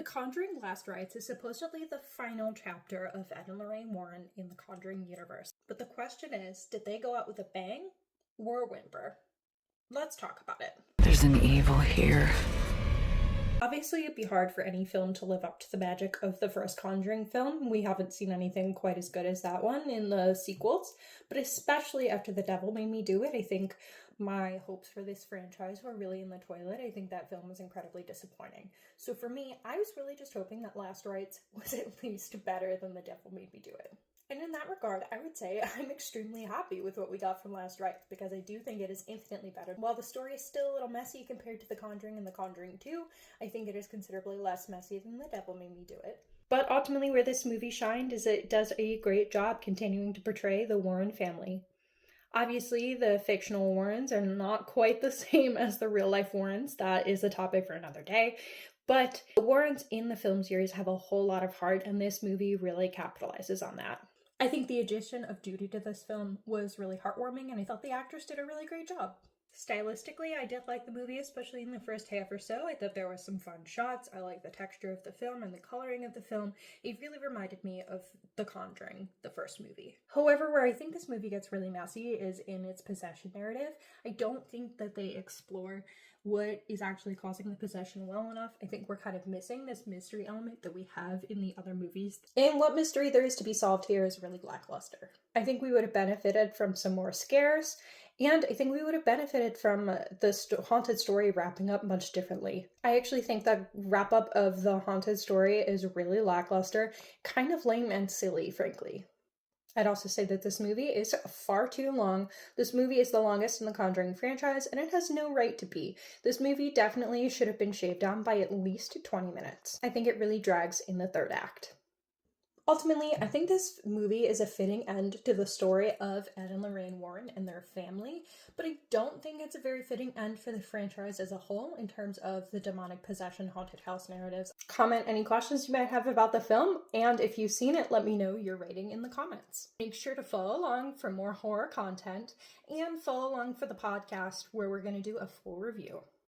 The Conjuring Last Rites is supposedly the final chapter of Ed and Lorraine Warren in the Conjuring universe. But the question is, did they go out with a bang or a whimper? Let's talk about it. There's an evil here. Obviously, it'd be hard for any film to live up to the magic of the first Conjuring film. We haven't seen anything quite as good as that one in the sequels, but especially after The Devil Made Me Do It, I think my hopes for this franchise were really in the toilet. I think that film was incredibly disappointing. So for me, I was really just hoping that Last Rites was at least better than The Devil Made Me Do It. And in that regard, I would say I'm extremely happy with what we got from Last Rites, because I do think it is infinitely better. While the story is still a little messy compared to The Conjuring and The Conjuring 2, I think it is considerably less messy than The Devil Made Me Do It. But ultimately where this movie shined is it does a great job continuing to portray the Warren family. Obviously, the fictional Warrens are not quite the same as the real-life Warrens. That is a topic for another day. But the Warrens in the film series have a whole lot of heart, and this movie really capitalizes on that. I think the addition of Judy to this film was really heartwarming, and I thought the actress did a really great job. Stylistically, I did like the movie, especially in the first half or so. I thought there were some fun shots. I liked the texture of the film and the coloring of the film. It really reminded me of The Conjuring, the first movie. However, where I think this movie gets really messy is in its possession narrative. I don't think that they explore what is actually causing the possession well enough. I think we're kind of missing this mystery element that we have in the other movies. And what mystery there is to be solved here is really lackluster. I think we would have benefited from some more scares, and I think we would have benefited from the haunted story wrapping up much differently. I actually think that wrap up of the haunted story is really lackluster, kind of lame and silly, frankly. I'd also say that this movie is far too long. This movie is the longest in the Conjuring franchise, and it has no right to be. This movie definitely should have been shaved down by at least 20 minutes. I think it really drags in the third act. Ultimately, I think this movie is a fitting end to the story of Ed and Lorraine Warren and their family, but I don't think it's a very fitting end for the franchise as a whole in terms of the demonic possession haunted house narratives. Comment any questions you might have about the film, and if you've seen it, let me know your rating in the comments. Make sure to follow along for more horror content, and follow along for the podcast where we're going to do a full review.